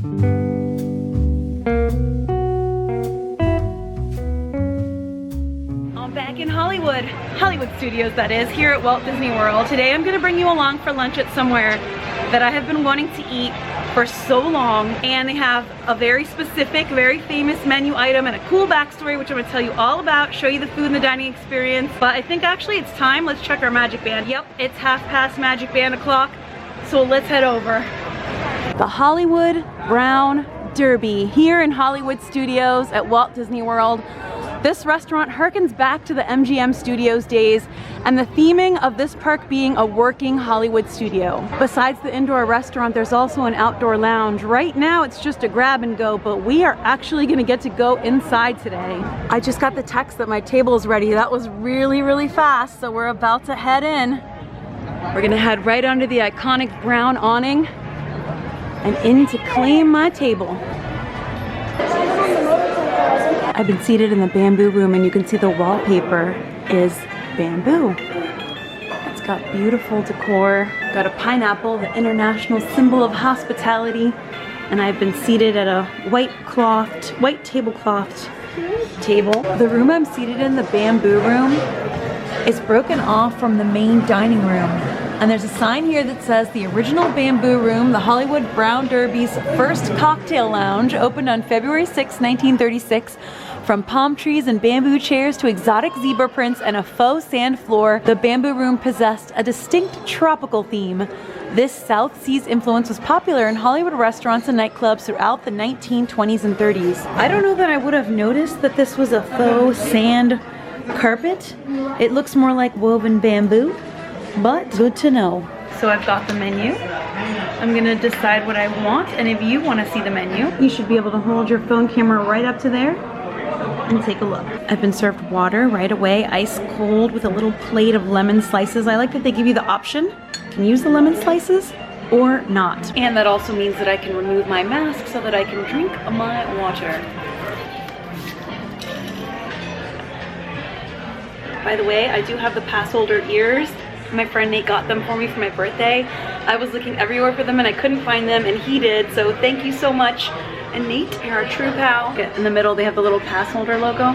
I'm back in Hollywood Studios, that is, here at Walt Disney World. Today I'm gonna bring you along for lunch at somewhere that I have been wanting to eat for so long, and they have a very specific, very famous menu item and a cool backstory, which I'm gonna tell you all about, show you the food and the dining experience. But I think actually it's time, let's check our magic band. Yep, it's 1/2 magic band o'clock, so let's head over. The Hollywood Brown Derby here in Hollywood Studios at Walt Disney World. This restaurant harkens back to the MGM Studios days, and the theming of this park being a working Hollywood studio. Besides the indoor restaurant, there's also an outdoor lounge. Right now it's just a grab and go, but we are actually gonna get to go inside today. I just got the text that my table is ready. That was really, really fast, so we're about to head in. We're gonna head right under the iconic brown awning and in to claim my table. I've been seated in the bamboo room, and you can see the wallpaper is bamboo. It's got beautiful decor. Got a pineapple, the international symbol of hospitality. And I've been seated at a white tablecloth table. The room I'm seated in, the bamboo room, is broken off from the main dining room. And there's a sign here that says the original bamboo room, the Hollywood Brown Derby's first cocktail lounge, opened on February 6, 1936. From palm trees and bamboo chairs to exotic zebra prints and a faux sand floor, the bamboo room possessed a distinct tropical theme. This South Seas influence was popular in Hollywood restaurants and nightclubs throughout the 1920s and 30s. I don't know that I would have noticed that this was a faux sand carpet. It looks more like woven bamboo, but good to know. So I've got the menu. I'm gonna decide what I want, and if you want to see the menu, you should be able to hold your phone camera right up to there and take a look. I've been served water right away, ice cold, with a little plate of lemon slices. I like that they give you the option. You can use the lemon slices or not. And that also means that I can remove my mask so that I can drink my water. By the way, I do have the pass holder ears. My friend Nate got them for me for my birthday. I was looking everywhere for them and I couldn't find them, and he did, so thank you so much. And Nate, you're our true pal. In the middle, they have the little pass holder logo.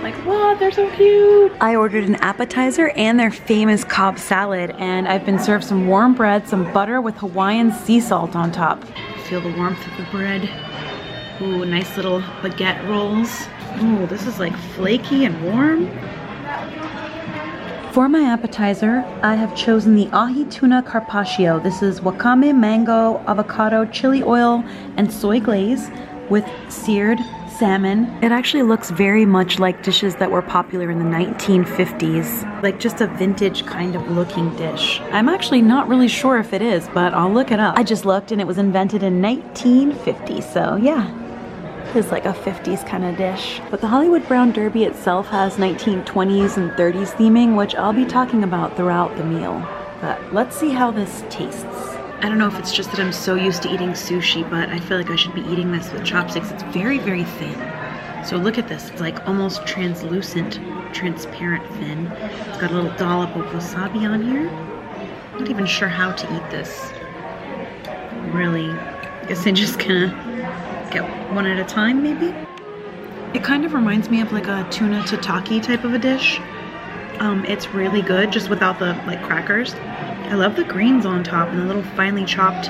Like, what? They're so cute. I ordered an appetizer and their famous Cobb salad, and I've been served some warm bread, some butter with Hawaiian sea salt on top. Feel the warmth of the bread. Ooh, nice little baguette rolls. Ooh, this is like flaky and warm. For my appetizer, I have chosen the ahi tuna carpaccio. This is wakame, mango, avocado, chili oil, and soy glaze with seared salmon. It actually looks very much like dishes that were popular in the 1950s, like just a vintage kind of looking dish. I'm actually not really sure if it is, but I'll look it up. I just looked and it was invented in 1950, so yeah. Is like a 50s kind of dish. But the Hollywood Brown Derby itself has 1920s and 30s theming, which I'll be talking about throughout the meal. But let's see how this tastes. I don't know if it's just that I'm so used to eating sushi, but I feel like I should be eating this with chopsticks. It's very, very thin. So look at this, it's like almost translucent, transparent thin. It's got a little dollop of wasabi on here. I'm not even sure how to eat this. Really, I guess I'm just gonna get one at a time, maybe? It kind of reminds me of like a tuna tataki type of a dish. It's really good, just without the like crackers. I love the greens on top and the little finely chopped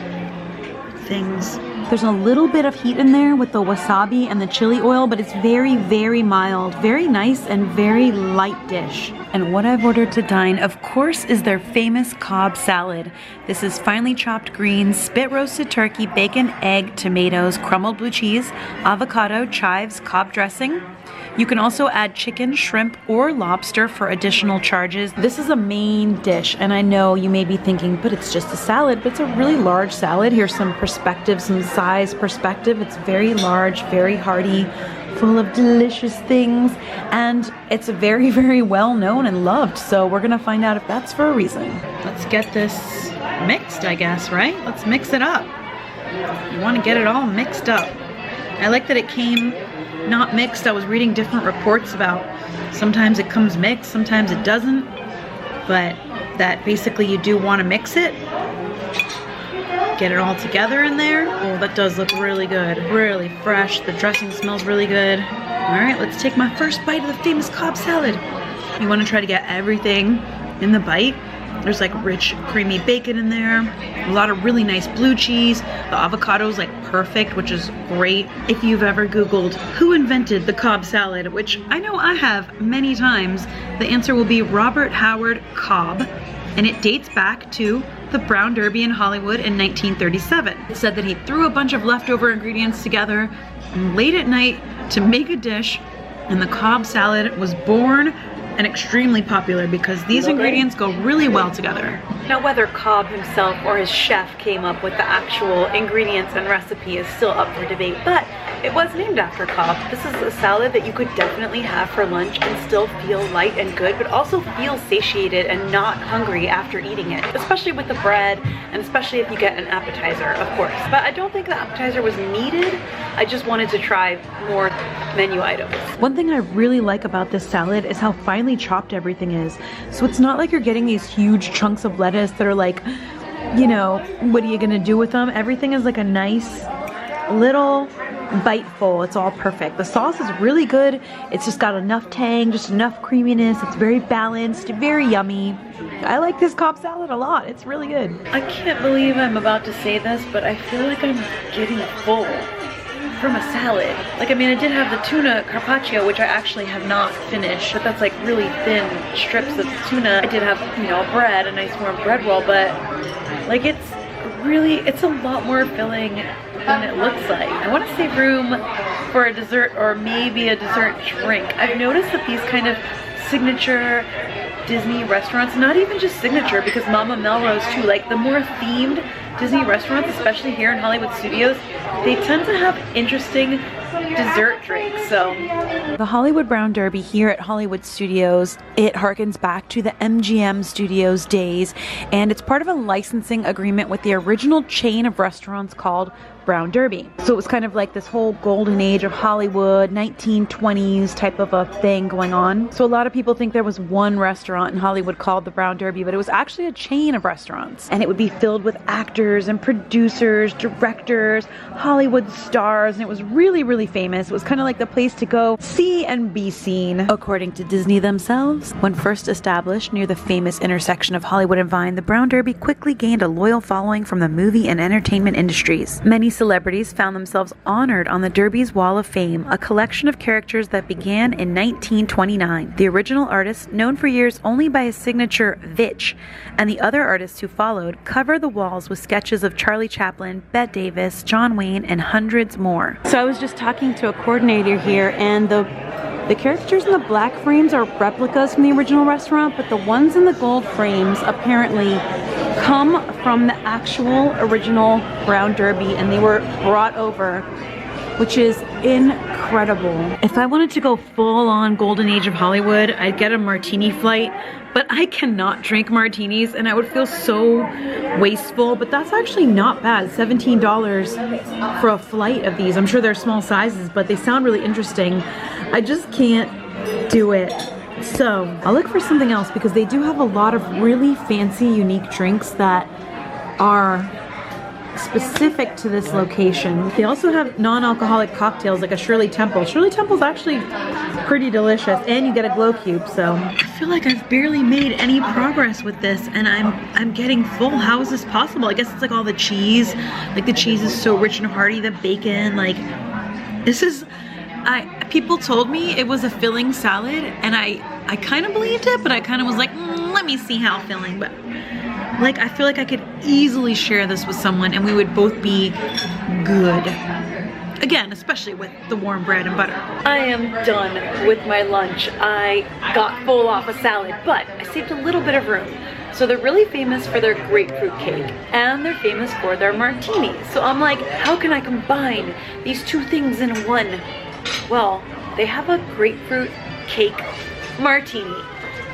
things. There's a little bit of heat in there with the wasabi and the chili oil, but it's very, very mild, very nice and very light dish. And what I've ordered to dine, of course, is their famous Cobb salad. This is finely chopped greens, spit roasted turkey, bacon, egg, tomatoes, crumbled blue cheese, avocado, chives, Cobb dressing. You can also add chicken, shrimp, or lobster for additional charges. This is a main dish, and I know you may be thinking, but it's just a salad, but it's a really large salad. Here's some perspective, some size perspective. It's very large, very hearty, full of delicious things, and it's very, very well known and loved, so we're gonna find out if that's for a reason. Let's get this mixed, I guess, right? Let's mix it up. You want to get it all mixed up. I like that it came not mixed. I was reading different reports about sometimes it comes mixed, sometimes it doesn't, but that basically you do want to mix it. get it all together in there. Oh, that does look really good. Really fresh. The dressing smells really good. All right, let's take my first bite of the famous Cobb salad. You want to try to get everything in the bite. There's like rich, creamy bacon in there. A lot of really nice blue cheese. The avocado is like perfect, which is great. If you've ever Googled who invented the Cobb salad, which I know I have many times, the answer will be Robert Howard Cobb. And it dates back to the Brown Derby in Hollywood in 1937. It said that he threw a bunch of leftover ingredients together late at night to make a dish, and the Cobb salad was born and extremely popular because these ingredients go really well together. Now, whether Cobb himself or his chef came up with the actual ingredients and recipe is still up for debate, but it was named after Cobb. This is a salad that you could definitely have for lunch and still feel light and good, but also feel satiated and not hungry after eating it, especially with the bread, and especially if you get an appetizer, of course. But I don't think the appetizer was needed. I just wanted to try more menu items. One thing I really like about this salad is how finely chopped everything is. So it's not like you're getting these huge chunks of lettuce that are like, you know, what are you gonna do with them? Everything is like a nice little biteful. It's all perfect. The sauce is really good. It's just got enough tang, just enough creaminess. It's very balanced, very yummy. I like this Cobb salad a lot. It's really good. I can't believe I'm about to say this, but I feel like I'm getting full from a salad. Like, I mean, I did have the tuna carpaccio, which I actually have not finished, but that's like really thin strips of tuna. I did have, you know, bread, a nice warm bread roll, but like it's a lot more filling than it looks like. I want to save room for a dessert or maybe a dessert drink. I've noticed that these kind of signature Disney restaurants, not even just signature, because Mama Melrose too, like the more themed Disney restaurants, especially here in Hollywood Studios, they tend to have interesting dessert drinks. So the Hollywood Brown Derby here at Hollywood Studios, it harkens back to the MGM Studios days, and it's part of a licensing agreement with the original chain of restaurants called Brown Derby. So it was kind of like this whole golden age of Hollywood, 1920s type of a thing going on. So a lot of people think there was one restaurant in Hollywood called the Brown Derby, but it was actually a chain of restaurants. And it would be filled with actors and producers, directors, Hollywood stars, and it was really, really famous. It was kind of like the place to go see and be seen. According to Disney themselves, when first established near the famous intersection of Hollywood and Vine, the Brown Derby quickly gained a loyal following from the movie and entertainment industries. Many celebrities found themselves honored on the Derby's Wall of Fame, a collection of characters that began in 1929. The original artist, known for years only by his signature Vitch, and the other artists who followed, cover the walls with sketches of Charlie Chaplin, Bette Davis, John Wayne, and hundreds more. So I was just talking to a coordinator here, and the characters in the black frames are replicas from the original restaurant, but the ones in the gold frames apparently come from the actual original Brown Derby, and they were brought over, which is incredible. If I wanted to go full on golden age of Hollywood, I'd get a martini flight, but I cannot drink martinis and I would feel so wasteful. But that's actually not bad, $17 for a flight of these. I'm sure they're small sizes, but they sound really interesting. I just can't do it. So I'll look for something else, because they do have a lot of really fancy, unique drinks that are specific to this location. They also have non-alcoholic cocktails like a Shirley Temple. Shirley Temple's actually pretty delicious, and you get a glow cube. So I feel like I've barely made any progress with this, and I'm getting full. How is this possible? I guess it's like all the cheese. Like the cheese is so rich and hearty, the bacon, like this is, people told me it was a filling salad, and I kind of believed it, but I kind of was like, let me see how filling. But like, I feel like I could easily share this with someone and we would both be good. Again, especially with the warm bread and butter. I am done with my lunch. I got full off a salad, but I saved a little bit of room. So they're really famous for their grapefruit cake, and they're famous for their martinis. So I'm like, how can I combine these two things in one? Well, they have a grapefruit cake martini.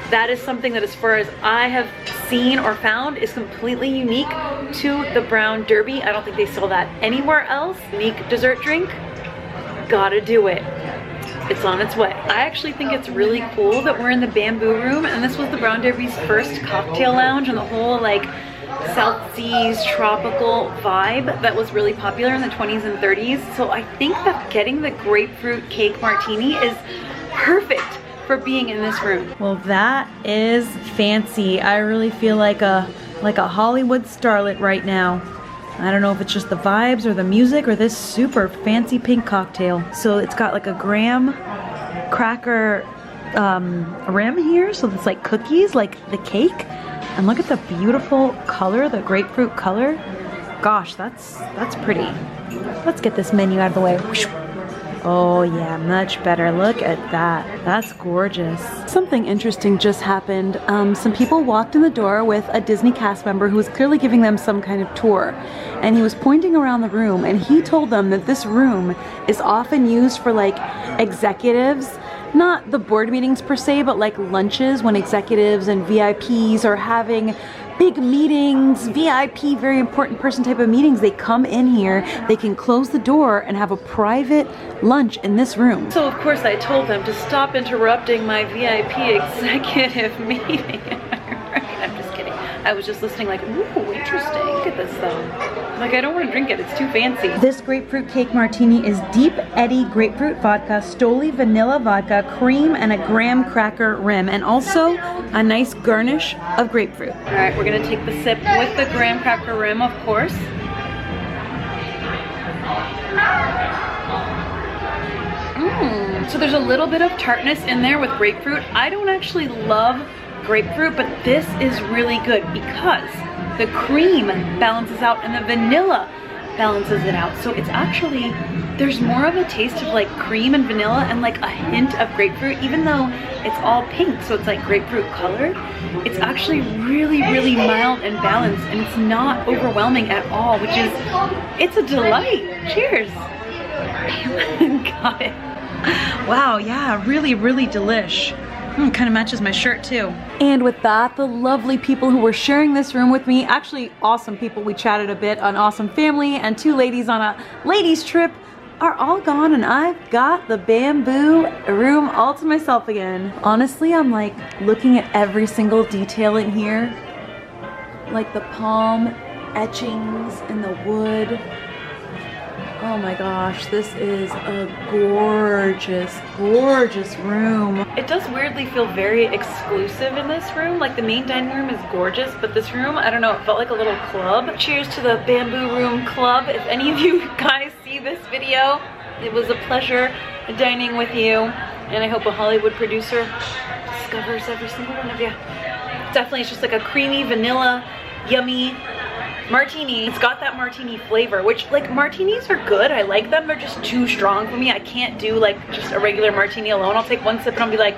That is something that, as far as I have seen or found, is completely unique to the Brown Derby. I don't think they sell that anywhere else. Unique dessert drink, gotta do it. It's on its way. I actually think it's really cool that we're in the bamboo room, and this was the Brown Derby's first cocktail lounge, and the whole like South Seas tropical vibe that was really popular in the 20s and 30s. So I think that getting the grapefruit cake martini is perfect for being in this room. Well, that is fancy. I really feel like a Hollywood starlet right now. I don't know if it's just the vibes or the music or this super fancy pink cocktail. So it's got like a graham cracker rim here, so it's like cookies, like the cake. And look at the beautiful color, the grapefruit color. Gosh, that's pretty. Let's get this menu out of the way. Oh yeah, much better. Look at that. That's gorgeous. Something interesting just happened. Some people walked in the door with a Disney cast member who was clearly giving them some kind of tour. And he was pointing around the room and he told them that this room is often used for like executives, not the board meetings per se, but like lunches when executives and VIPs are having big meetings, VIP, very important person type of meetings. They come in here, they can close the door and have a private lunch in this room. So of course I told them to stop interrupting my VIP executive meeting. I'm just kidding. I was just listening like, ooh, interesting. Look at this though. Like, I don't want to drink it, it's too fancy. This grapefruit cake martini is Deep Eddy grapefruit vodka, Stoli vanilla vodka, cream, and a graham cracker rim, and also a nice garnish of grapefruit. All right, we're gonna take the sip with the graham cracker rim, of course. So there's a little bit of tartness in there with grapefruit. I don't actually love grapefruit, but this is really good because the cream balances out and the vanilla balances it out. So it's actually, there's more of a taste of like cream and vanilla and like a hint of grapefruit, even though it's all pink, so it's like grapefruit color. It's actually really, really mild and balanced, and it's not overwhelming at all, which is, it's a delight. Cheers. Got it. Wow, yeah, really, really delish. Kind of matches my shirt too. And with that, the lovely people who were sharing this room with me, actually awesome people, we chatted a bit, an awesome family and two ladies on a ladies trip, are all gone, and I've got the bamboo room all to myself again. Honestly, I'm like looking at every single detail in here, like the palm etchings in the wood. Oh my gosh, this is a gorgeous, gorgeous room. It does weirdly feel very exclusive in this room. Like the main dining room is gorgeous, but this room, I don't know, it felt like a little club. Cheers to the Bamboo Room Club. If any of you guys see this video, it was a pleasure dining with you, and I hope a Hollywood producer discovers every single one of you. Definitely, it's just like a creamy, vanilla, yummy martini. It's got that martini flavor, which, like, martinis are good. I like them. They're just too strong for me. I can't do like just a regular martini alone. I'll take one sip and I'll be like,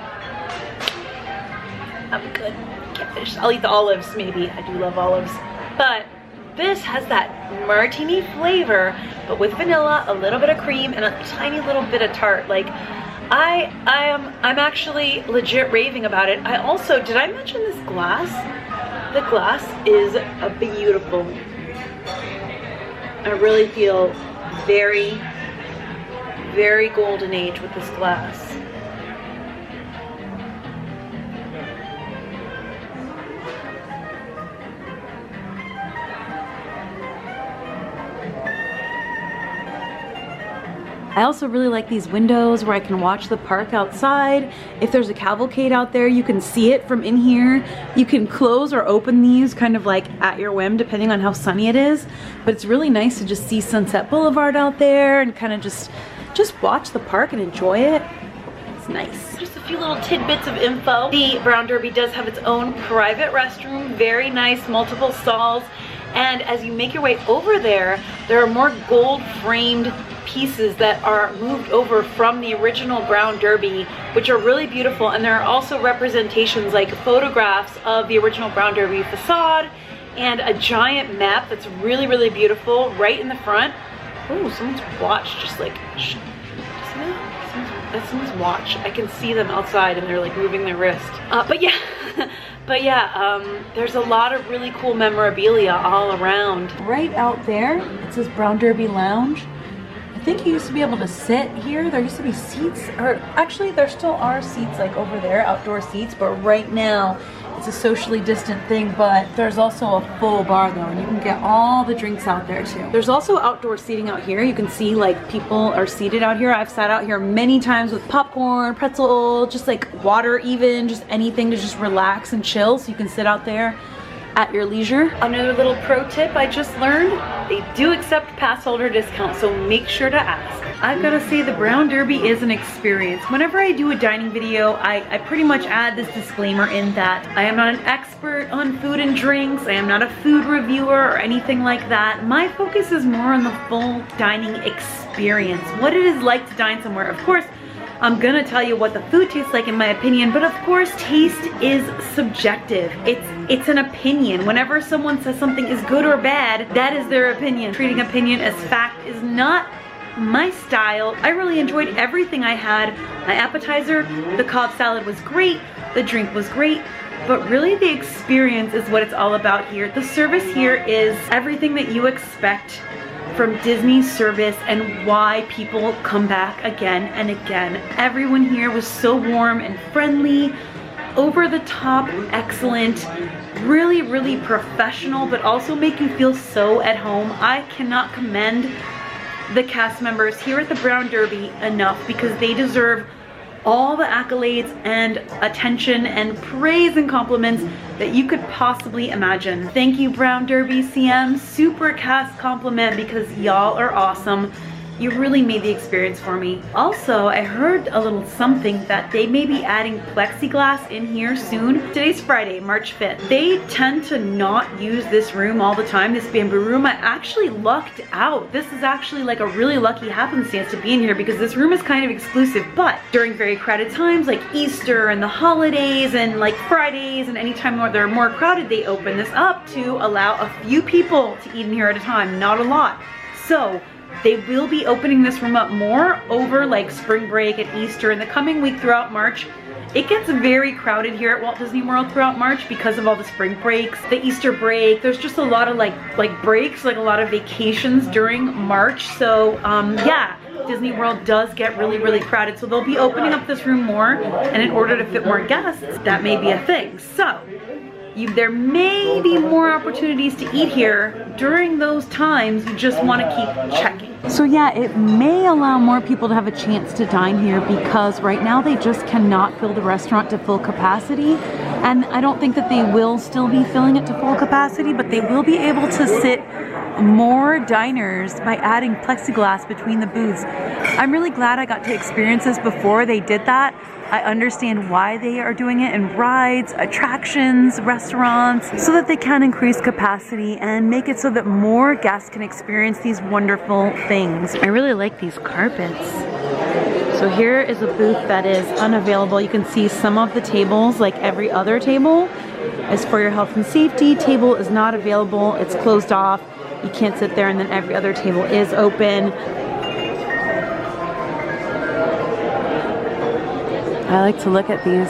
I'm good. Can't finish. I'll eat the olives maybe. I do love olives. But this has that martini flavor, but with vanilla, a little bit of cream, and a tiny little bit of tart. Like, I'm actually legit raving about it. I also, did I mention this glass? The glass is beautiful. I really feel very, very golden age with this glass. I also really like these windows where I can watch the park outside. If there's a cavalcade out there, you can see it from in here. You can close or open these kind of like at your whim depending on how sunny it is. But it's really nice to just see Sunset Boulevard out there and kind of just watch the park and enjoy it. It's nice. Just a few little tidbits of info. The Brown Derby does have its own private restroom, very nice, multiple stalls. And as you make your way over there, there are more gold framed pieces that are moved over from the original Brown Derby, which are really beautiful. And there are also representations, like photographs of the original Brown Derby facade, and a giant map that's really, really beautiful right in the front. Oh, someone's watch just like, that's someone's watch. I can see them outside and they're like moving their wrist. But yeah, there's a lot of really cool memorabilia all around. Right out there, it says Brown Derby Lounge. I think you used to be able to sit here. There used to be seats, or actually there still are seats like over there, outdoor seats, but right now it's a socially distant thing, but there's also a full bar though, and you can get all the drinks out there too. There's also outdoor seating out here. You can see like people are seated out here. I've sat out here many times with popcorn, pretzel, just like water even, just anything to just relax and chill, so you can sit out there at your leisure. Another little pro tip I just learned, they do accept pass holder discounts, so make sure to ask. I've got to say the Brown Derby is an experience. Whenever I do a dining video, I pretty much add this disclaimer in that I am not an expert on food and drinks, I am not a food reviewer or anything like that. My focus is more on the full dining experience, what it is like to dine somewhere. Of course, I'm gonna tell you what the food tastes like in my opinion, but of course taste is subjective. It's an opinion. Whenever someone says something is good or bad, that is their opinion. Treating opinion as fact is not my style. I really enjoyed everything I had. My appetizer, the Cobb salad was great, the drink was great, but really the experience is what it's all about here. The service here is everything that you expect from Disney service and why people come back again and again. Everyone here was so warm and friendly, over the top, excellent, really, really professional, but also make you feel so at home. I cannot commend the cast members here at the Brown Derby enough, because they deserve all the accolades and attention and praise and compliments that you could possibly imagine. Thank you, Brown Derby CM, super cast compliment, because y'all are awesome. You really made the experience for me. Also, I heard a little something that they may be adding plexiglass in here soon. Today's Friday, March 5th. They tend to not use this room all the time, this bamboo room. I actually lucked out. This is actually like a really lucky happenstance to be in here, because this room is kind of exclusive, but during very crowded times like Easter and the holidays and like Fridays and any time where they're more crowded, they open this up to allow a few people to eat in here at a time, not a lot. So they will be opening this room up more over like spring break and Easter in the coming week throughout March. It gets very crowded here at Walt Disney World throughout March because of all the spring breaks, the Easter break. There's just a lot of like breaks, like a lot of vacations during March. So yeah, Disney World does get really, really crowded. So they'll be opening up this room more, and in order to fit more guests, that may be a thing. So there may be more opportunities to eat here during those times. You just want to keep checking. So yeah, it may allow more people to have a chance to dine here, because right now they just cannot fill the restaurant to full capacity. And I don't think that they will still be filling it to full capacity, but they will be able to sit more diners by adding plexiglass between the booths. I'm really glad I got to experience this before they did that. I understand why they are doing it in rides, attractions, restaurants, so that they can increase capacity and make it so that more guests can experience these wonderful things. I really like these carpets. So here is a booth that is unavailable. You can see some of the tables, like every other table, is for your health and safety. Table is not available, it's closed off. You can't sit there, and then every other table is open. I like to look at these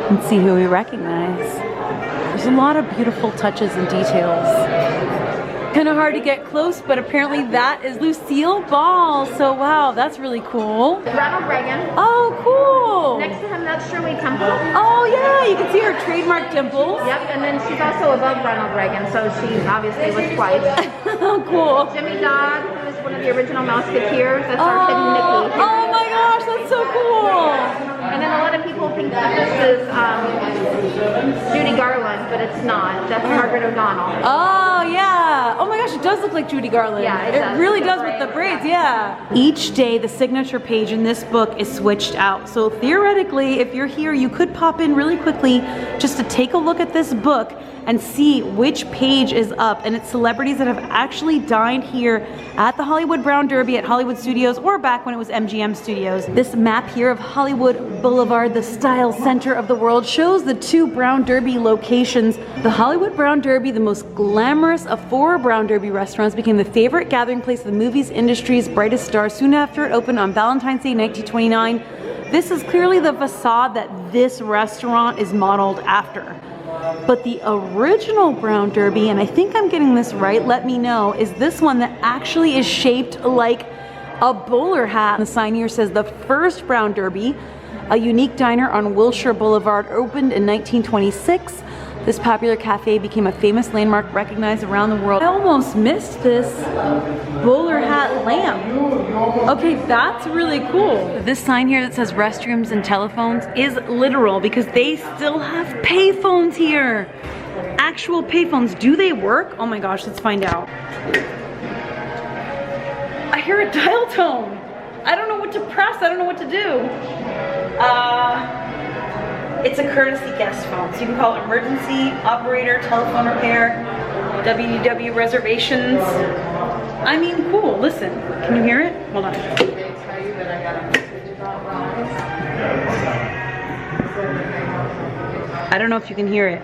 and see who we recognize. There's a lot of beautiful touches and details. Kind of hard to get close, but apparently that is Lucille Ball. So wow, that's really cool. Ronald Reagan. Oh, cool. Next to him, that's Shirley Temple. Oh yeah, you can see her trademark dimples. Yep, and then she's also above Ronald Reagan, so she obviously was twice. Oh, cool. Jimmy Dodd, who is one of the original Mouseketeers. That's our hidden Mickey. Oh my gosh, that's so cool. And then a lot of people think that this is Judy Garland, but it's not. That's Margaret O'Donnell. Oh yeah. Oh my gosh, it does look like Judy Garland. Yeah, it really does with the braids, yeah. Each day the signature page in this book is switched out. So theoretically, if you're here, you could pop in really quickly just to take a look at this book and see which page is up. And it's celebrities that have actually dined here at the Hollywood Brown Derby at Hollywood Studios, or back when it was MGM Studios. This map here of Hollywood Boulevard, the style center of the world, shows the 2 Brown Derby locations. The Hollywood Brown Derby, the most glamorous of 4 Brown Derby restaurants, became the favorite gathering place of the movies industry's brightest stars soon after it opened on Valentine's Day 1929. This is clearly the facade that this restaurant is modeled after. But the original Brown Derby, and I think I'm getting this right, let me know, is this one that actually is shaped like a bowler hat. The sign here says the first Brown Derby, a unique diner on Wilshire Boulevard, opened in 1926. This popular cafe became a famous landmark recognized around the world. I almost missed this bowler hat lamp. Okay, that's really cool. This sign here that says restrooms and telephones is literal because they still have payphones here. Actual payphones. Do they work? Oh my gosh, let's find out. I hear a dial tone. I don't know what to press. I don't know what to do. It's a courtesy guest phone, so you can call it emergency, operator, telephone repair, WDW reservations. I mean, cool. Listen, can you hear it? Hold on. I don't know if you can hear it.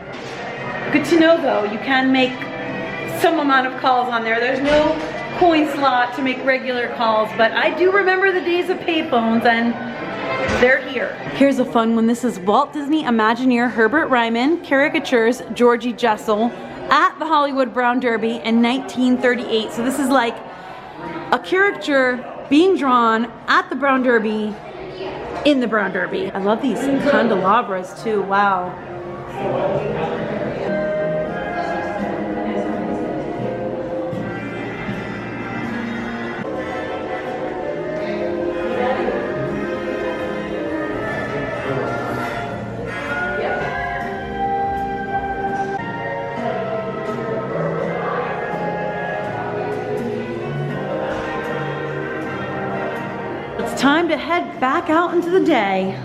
Good to know though, you can make some amount of calls on there. There's no coin slot to make regular calls, but I do remember the days of payphones and they're here. Here's a fun one. This is Walt Disney Imagineer Herbert Ryman, caricatures Georgie Jessel at the Hollywood Brown Derby in 1938. So this is like a caricature being drawn at the Brown Derby in the Brown Derby. I love these candelabras too, wow. Time to head back out into the day.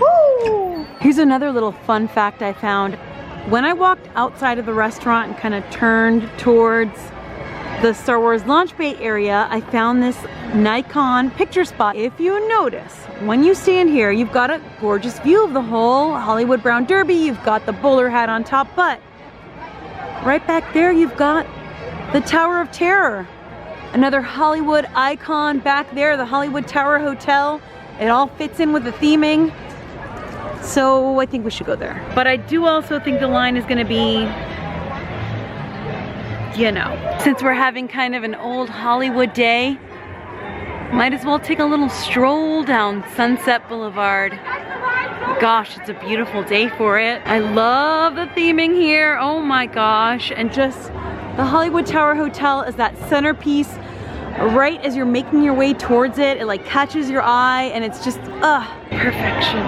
Woo! Here's another little fun fact I found. When I walked outside of the restaurant and kind of turned towards the Star Wars Launch Bay area, I found this Nikon picture spot. If you notice, when you stand here, you've got a gorgeous view of the whole Hollywood Brown Derby. You've got the bowler hat on top, but right back there, you've got the Tower of Terror. Another Hollywood icon back there, the Hollywood Tower Hotel. It all fits in with the theming. So I think we should go there. But I do also think the line is gonna be, you know, since we're having kind of an old Hollywood day, might as well take a little stroll down Sunset Boulevard. Gosh, it's a beautiful day for it. I love the theming here, oh my gosh. And just the Hollywood Tower Hotel is that centerpiece. Right as you're making your way towards it, it like catches your eye and it's just, perfection.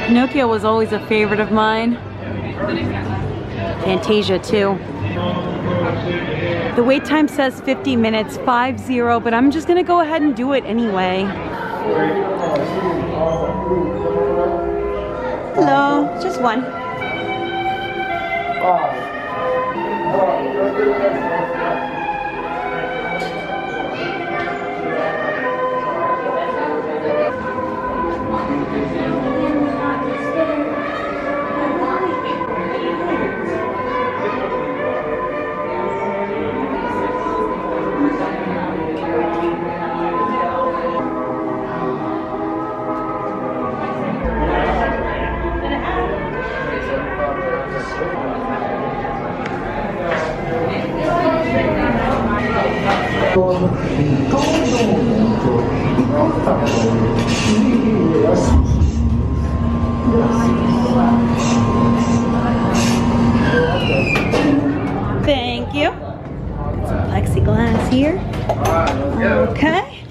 Pinocchio was always a favorite of mine. Fantasia too. The wait time says 50 minutes, 5-0, but I'm just gonna go ahead and do it anyway. Hello, just one. Thank you. Some plexiglass here. Okay.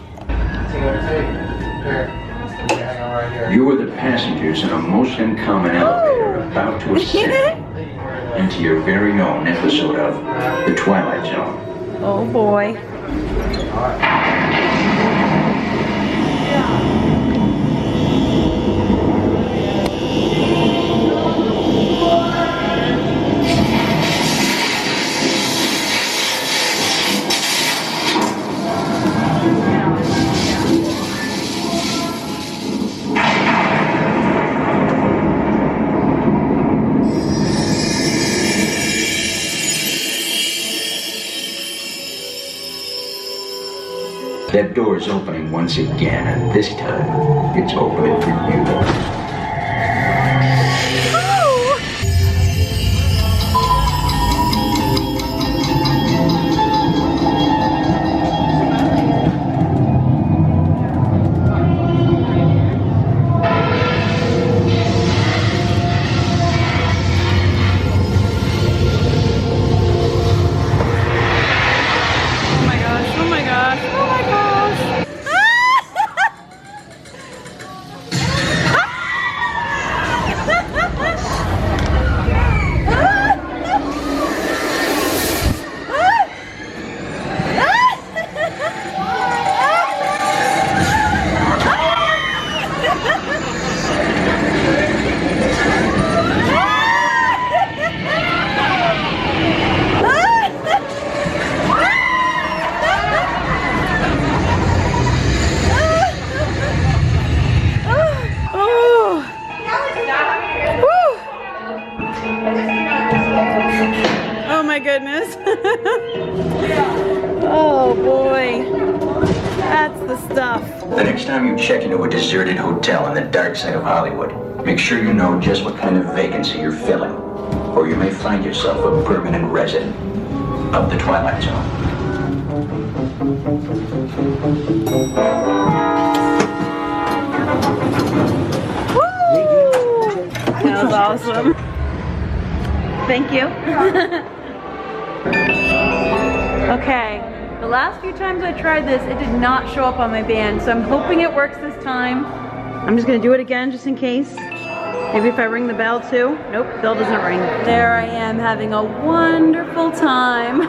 You are the passengers in a most uncommon elevator about to ascend into your very own episode of The Twilight Zone. Oh boy. That door is opening once again, and this time, it's opening for you. Oh my goodness. Oh boy. That's the stuff. The next time you check into a deserted hotel on the dark side of Hollywood, make sure you know just what kind of vacancy you're filling, or you may find yourself a permanent resident of the Twilight Zone. Woo! That was awesome. Thank you. Okay. The last few times I tried this, it did not show up on my band, so I'm hoping it works this time. I'm just gonna do it again just in case. Maybe if I ring the bell too. Nope, bell doesn't ring. There I am having a wonderful time.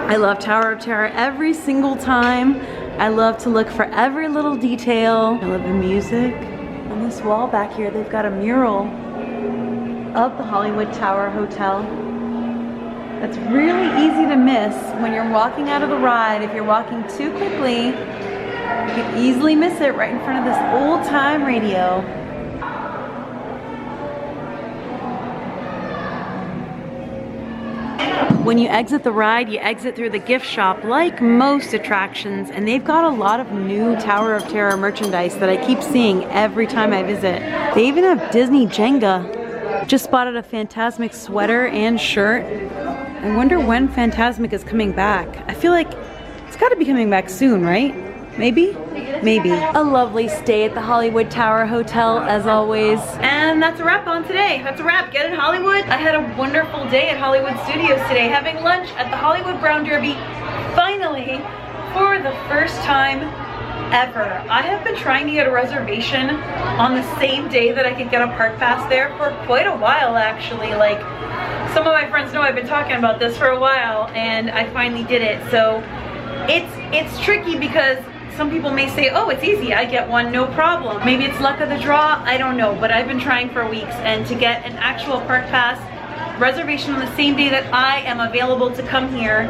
I love Tower of Terror every single time. I love to look for every little detail. I love the music. On this wall back here, they've got a mural of the Hollywood Tower Hotel. That's really easy to miss when you're walking out of the ride. If you're walking too quickly, you can easily miss it right in front of this old time radio. When you exit the ride, you exit through the gift shop like most attractions, and they've got a lot of new Tower of Terror merchandise that I keep seeing every time I visit. They even have Disney Jenga. Just spotted a Fantasmic sweater and shirt. I wonder when Fantasmic is coming back. I feel like it's got to be coming back soon, right? Maybe? Maybe. A lovely stay at the Hollywood Tower Hotel as always. And that's a wrap on today. That's a wrap. Get in Hollywood. I had a wonderful day at Hollywood Studios today, having lunch at the Hollywood Brown Derby, finally, for the first time ever. I have been trying to get a reservation on the same day that I could get a park pass there for quite a while actually. Like, some of my friends know I've been talking about this for a while and I finally did it. So it's tricky because some people may say, oh, it's easy, I get one, no problem. Maybe it's luck of the draw, I don't know, but I've been trying for weeks, and to get an actual park pass reservation on the same day that I am available to come here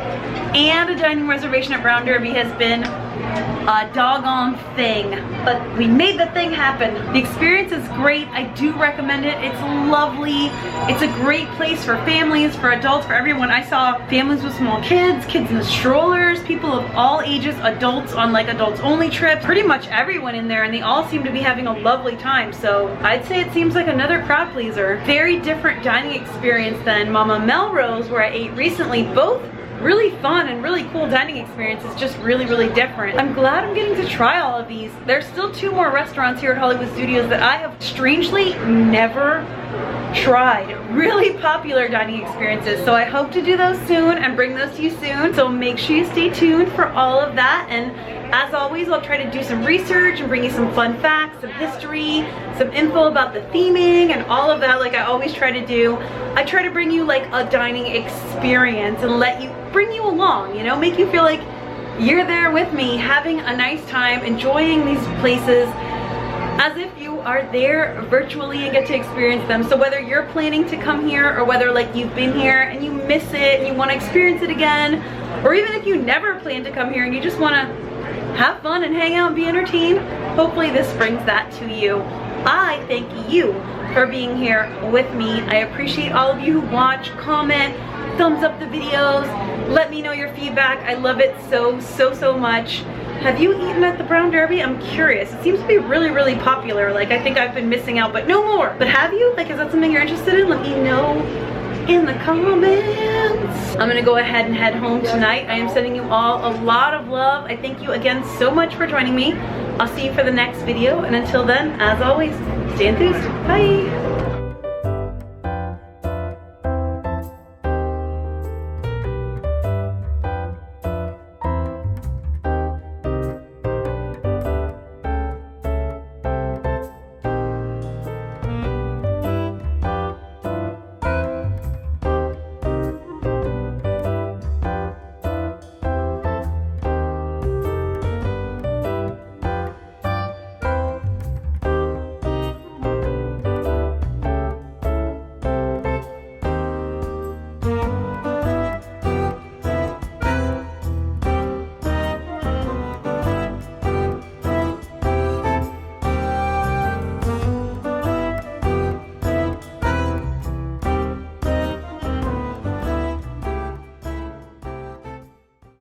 and a dining reservation at Brown Derby has been a doggone thing, but we made the thing happen. The experience is great. I do recommend it. It's lovely. It's a great place for families, for adults, for everyone. I saw families with small kids, kids in the strollers, people of all ages, adults on like adults only trips, pretty much everyone in there, and they all seem to be having a lovely time. So I'd say it seems like another crowd pleaser. Very different dining experience than Mama Melrose, where I ate recently. Both really fun and really cool dining experiences, just really, really different. I'm glad I'm getting to try all of these. There's still 2 more restaurants here at Hollywood Studios that I have strangely never tried. Really popular dining experiences. So I hope to do those soon and bring those to you soon. So make sure you stay tuned for all of that. And as always, I'll try to do some research and bring you some fun facts, some history, some info about the theming and all of that, like I always try to do. I try to bring you like a dining experience and bring you along, you know, make you feel like you're there with me, having a nice time, enjoying these places as if you are there virtually and get to experience them. So whether you're planning to come here or whether like you've been here and you miss it and you want to experience it again, or even if you never plan to come here and you just want to have fun and hang out and be entertained, hopefully this brings that to you. I thank you for being here with me. I appreciate all of you who watch, comment, thumbs up the videos, let me know your feedback. I love it so much. Have you eaten at the Brown Derby? I'm curious. It seems to be really, really popular. Like, I think I've been missing out, but no more. But have you? Like, is that something you're interested in? Let me know in the comments. I'm gonna go ahead and head home tonight. I am sending you all a lot of love. I thank you again so much for joining me. I'll see you for the next video, and until then, as always, stay enthused. Bye.